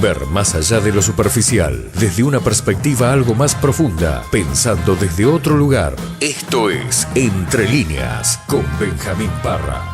Ver más allá de lo superficial, desde una perspectiva algo más profunda, pensando desde otro lugar. Esto es Entre Líneas con Benjamín Parra.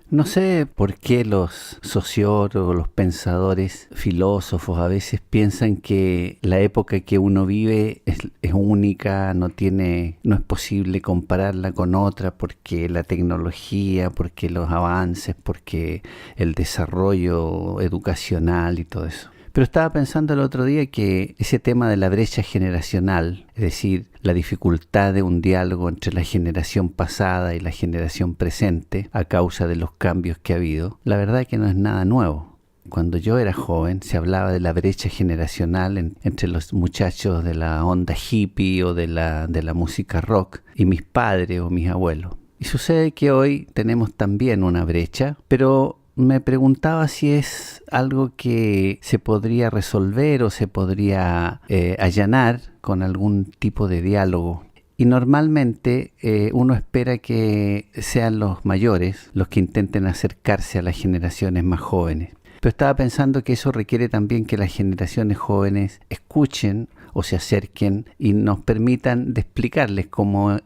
No sé por qué los sociólogos, los pensadores, filósofos a veces piensan que la época que uno vive es única, no es posible compararla con otra porque la tecnología, porque los avances, porque el desarrollo educacional y todo eso. Pero estaba pensando el otro día que ese tema de la brecha generacional, es decir, la dificultad de un diálogo entre la generación pasada y la generación presente a causa de los cambios que ha habido, la verdad es que no es nada nuevo. Cuando yo era joven se hablaba de la brecha generacional entre los muchachos de la onda hippie o de la música rock y mis padres o mis abuelos. Y sucede que hoy tenemos también una brecha, pero me preguntaba si es algo que se podría resolver o se podría allanar con algún tipo de diálogo. Y normalmente uno espera que sean los mayores los que intenten acercarse a las generaciones más jóvenes. Pero estaba pensando que eso requiere también que las generaciones jóvenes escuchen o se acerquen y nos permitan de explicarles cómo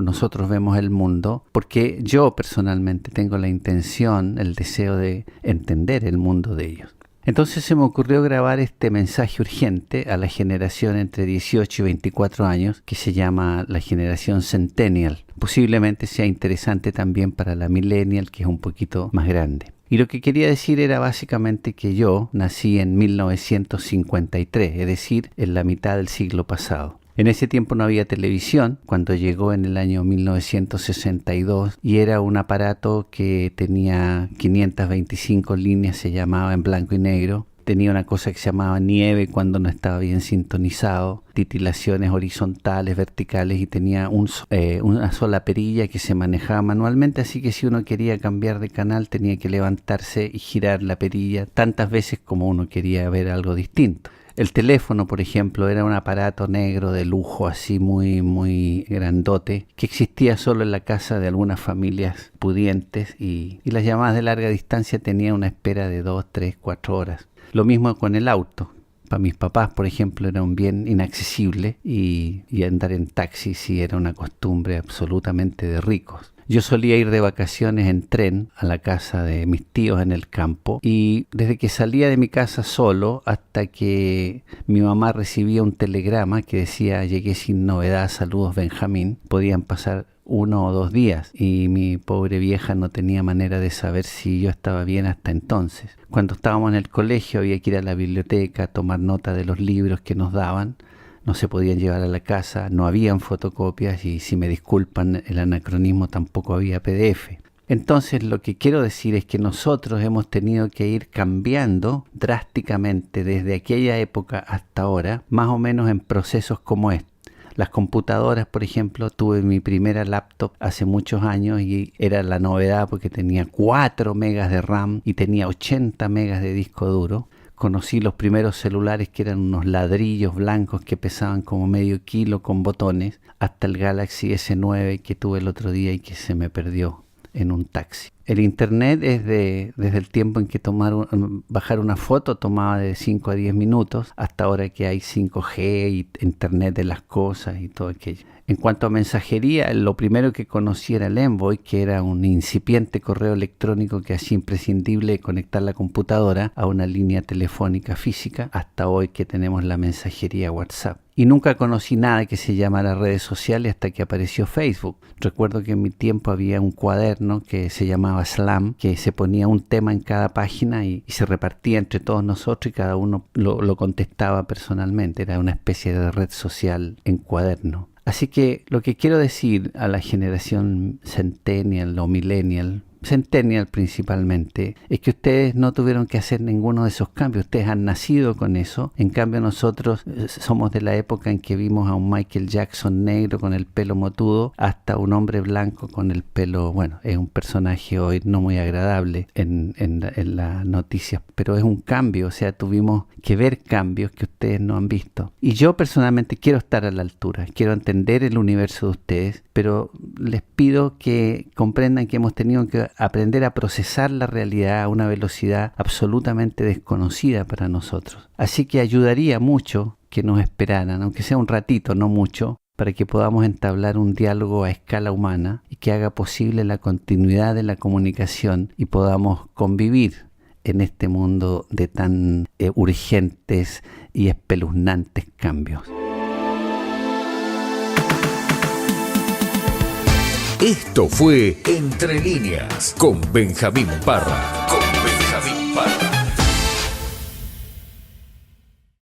nosotros vemos el mundo, porque yo personalmente tengo la intención, el deseo de entender el mundo de ellos. Entonces se me ocurrió grabar este mensaje urgente a la generación entre 18 y 24 años, que se llama la generación Centennial. Posiblemente sea interesante también para la Millennial, que es un poquito más grande. Y lo que quería decir era básicamente que yo nací en 1953, es decir, en la mitad del siglo pasado. En ese tiempo no había televisión, cuando llegó en el año 1962, y era un aparato que tenía 525 líneas, se llamaba en blanco y negro. Tenía una cosa que se llamaba nieve cuando no estaba bien sintonizado, titilaciones horizontales, verticales, y tenía una sola perilla que se manejaba manualmente, así que si uno quería cambiar de canal tenía que levantarse y girar la perilla tantas veces como uno quería ver algo distinto. El teléfono, por ejemplo, era un aparato negro de lujo, así muy, muy grandote, que existía solo en la casa de algunas familias pudientes, y las llamadas de larga distancia tenían una espera de 2, 3, 4 horas. Lo mismo con el auto. Para mis papás, por ejemplo, era un bien inaccesible y andar en taxi sí era una costumbre absolutamente de ricos. Yo solía ir de vacaciones en tren a la casa de mis tíos en el campo, y desde que salía de mi casa solo hasta que mi mamá recibía un telegrama que decía «Llegué sin novedad, saludos Benjamín», podían pasar 1 o 2 días y mi pobre vieja no tenía manera de saber si yo estaba bien hasta entonces. Cuando estábamos en el colegio había que ir a la biblioteca, tomar nota de los libros que nos daban. No se podían llevar a la casa, no habían fotocopias y, si me disculpan el anacronismo, tampoco había PDF. Entonces lo que quiero decir es que nosotros hemos tenido que ir cambiando drásticamente desde aquella época hasta ahora, más o menos en procesos como este. Las computadoras, por ejemplo, tuve mi primera laptop hace muchos años y era la novedad porque tenía 4 megas de RAM y tenía 80 megas de disco duro. Conocí los primeros celulares que eran unos ladrillos blancos que pesaban como medio kilo con botones, hasta el Galaxy S9 que tuve el otro día y que se me perdió en un taxi. El internet es desde el tiempo en que bajar una foto tomaba de 5 a 10 minutos, hasta ahora que hay 5G y internet de las cosas y todo aquello. En cuanto a mensajería, lo primero que conocí era el Envoy, que era un incipiente correo electrónico que hacía imprescindible conectar la computadora a una línea telefónica física, hasta hoy que tenemos la mensajería WhatsApp. Y nunca conocí nada que se llamara redes sociales hasta que apareció Facebook. Recuerdo que en mi tiempo había un cuaderno que se llamaba Slam, que se ponía un tema en cada página y se repartía entre todos nosotros y cada uno lo contestaba personalmente. Era una especie de red social en cuaderno. Así que lo que quiero decir a la generación Centennial o Millennial, Centennial principalmente, es que ustedes no tuvieron que hacer ninguno de esos cambios. Ustedes han nacido con eso. En cambio nosotros somos de la época en que vimos a un Michael Jackson negro con el pelo motudo hasta un hombre blanco con el pelo, bueno, es un personaje hoy no muy agradable en las noticias, pero es un cambio. O sea, tuvimos que ver cambios que ustedes no han visto. Y yo personalmente quiero estar a la altura, quiero entender el universo de ustedes, pero les pido que comprendan que hemos tenido que aprender a procesar la realidad a una velocidad absolutamente desconocida para nosotros. Así que ayudaría mucho que nos esperaran, aunque sea un ratito, no mucho, para que podamos entablar un diálogo a escala humana y que haga posible la continuidad de la comunicación y podamos convivir en este mundo de tan urgentes y espeluznantes cambios. Esto fue Entre Líneas con Benjamín Parra.